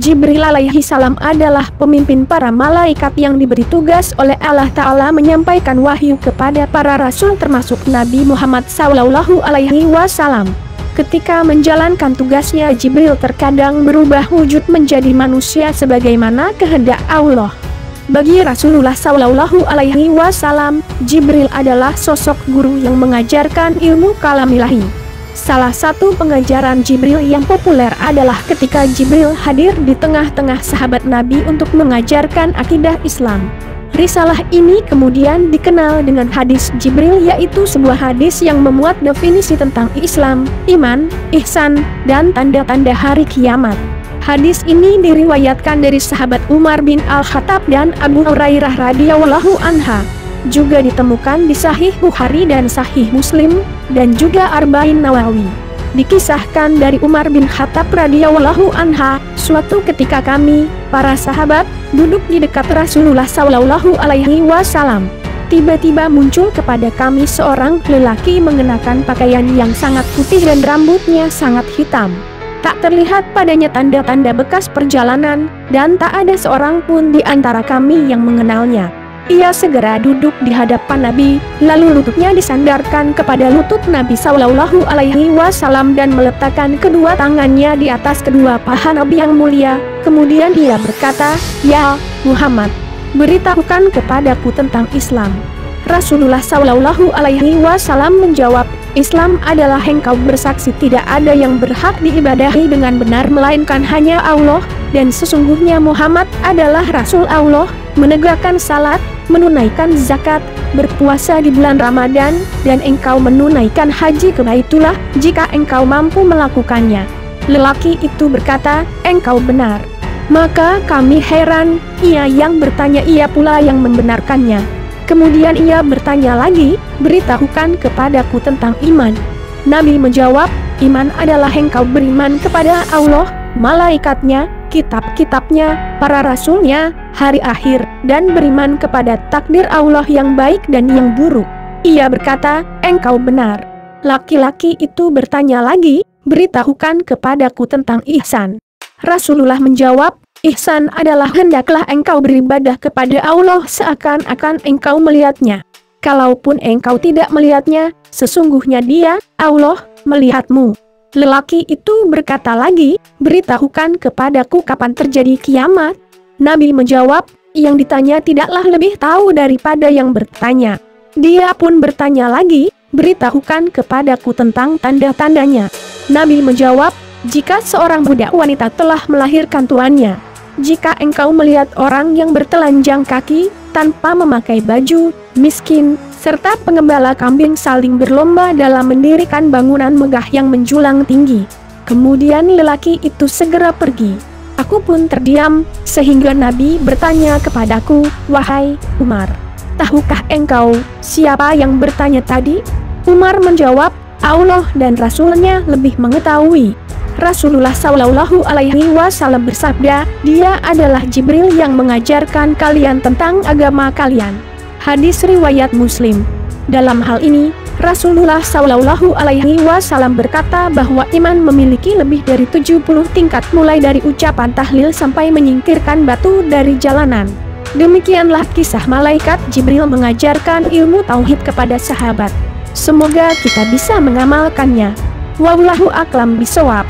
Jibril alaihi salam adalah pemimpin para malaikat yang diberi tugas oleh Allah Ta'ala menyampaikan wahyu kepada para rasul termasuk Nabi Muhammad Sallallahu Alaihi Wasallam. Ketika menjalankan tugasnya, Jibril terkadang berubah wujud menjadi manusia sebagaimana kehendak Allah. Bagi Rasulullah Sallallahu Alaihi Wasallam, Jibril adalah sosok guru yang mengajarkan ilmu kalam ilahi. Salah satu pengajaran Jibril yang populer adalah ketika Jibril hadir di tengah-tengah sahabat Nabi untuk mengajarkan akidah Islam. Risalah ini kemudian dikenal dengan hadis Jibril, yaitu sebuah hadis yang memuat definisi tentang Islam, iman, ihsan, dan tanda-tanda hari kiamat. Hadis ini diriwayatkan dari sahabat Umar bin Al-Khattab dan Abu Hurairah radhiyallahu anha. Juga ditemukan di Sahih Bukhari dan Sahih Muslim, dan juga Arba'in Nawawi. Dikisahkan dari Umar bin Khattab radhiyallahu anha, suatu ketika kami, para sahabat, duduk di dekat Rasulullah Sallallahu Alaihi Wasallam. Tiba-tiba muncul kepada kami seorang lelaki mengenakan pakaian yang sangat putih dan rambutnya sangat hitam. Tak terlihat padanya tanda-tanda bekas perjalanan, dan tak ada seorang pun di antara kami yang mengenalnya. Ia segera duduk di hadapan Nabi, lalu lututnya disandarkan kepada lutut Nabi Sallallahu Alaihi Wasallam dan meletakkan kedua tangannya di atas kedua paha Nabi yang mulia. Kemudian ia berkata, "Ya Muhammad, beritahukan kepadaku tentang Islam." Rasulullah Sallallahu Alaihi Wasallam menjawab, "Islam adalah engkau bersaksi tidak ada yang berhak diibadahi dengan benar melainkan hanya Allah, dan sesungguhnya Muhammad adalah Rasul Allah, menegakkan salat, menunaikan zakat, berpuasa di bulan Ramadan, dan engkau menunaikan haji ke Baitullah jika engkau mampu melakukannya." Lelaki itu berkata, "Engkau benar." Maka kami heran, ia yang bertanya ia pula yang membenarkannya. Kemudian ia bertanya lagi, "Beritahukan kepadaku tentang iman." Nabi menjawab, "Iman adalah engkau beriman kepada Allah, malaikatnya, kitab-kitabnya, para rasulnya, hari akhir, dan beriman kepada takdir Allah yang baik dan yang buruk." Ia berkata, "Engkau benar." Laki-laki itu bertanya lagi, "Beritahukan kepadaku tentang ihsan." Rasulullah menjawab, "Ihsan adalah hendaklah engkau beribadah kepada Allah seakan-akan engkau melihatnya. Kalaupun engkau tidak melihatnya, sesungguhnya Dia, Allah, melihatmu." Lelaki itu berkata lagi, "Beritahukan kepadaku kapan terjadi kiamat." Nabi menjawab, "Yang ditanya tidaklah lebih tahu daripada yang bertanya." Dia pun bertanya lagi, "Beritahukan kepadaku tentang tanda-tandanya." Nabi menjawab, "Jika seorang budak wanita telah melahirkan tuannya, jika engkau melihat orang yang bertelanjang kaki, tanpa memakai baju, miskin, serta pengembala kambing saling berlomba dalam mendirikan bangunan megah yang menjulang tinggi." Kemudian lelaki itu segera pergi. Aku pun terdiam, sehingga Nabi bertanya kepadaku, "Wahai Umar, tahukah engkau siapa yang bertanya tadi?" Umar menjawab, "Allah dan Rasulnya lebih mengetahui." Rasulullah Sallallahu Alaihi Wasallam bersabda, "Dia adalah Jibril yang mengajarkan kalian tentang agama kalian." Hadis riwayat Muslim. Dalam hal ini, Rasulullah Sallallahu Alaihi Wasallam berkata bahwa iman memiliki lebih dari 70 tingkat mulai dari ucapan tahlil sampai menyingkirkan batu dari jalanan. Demikianlah kisah malaikat Jibril mengajarkan ilmu tauhid kepada sahabat. Semoga kita bisa mengamalkannya. Wallahu a'lam bishawab.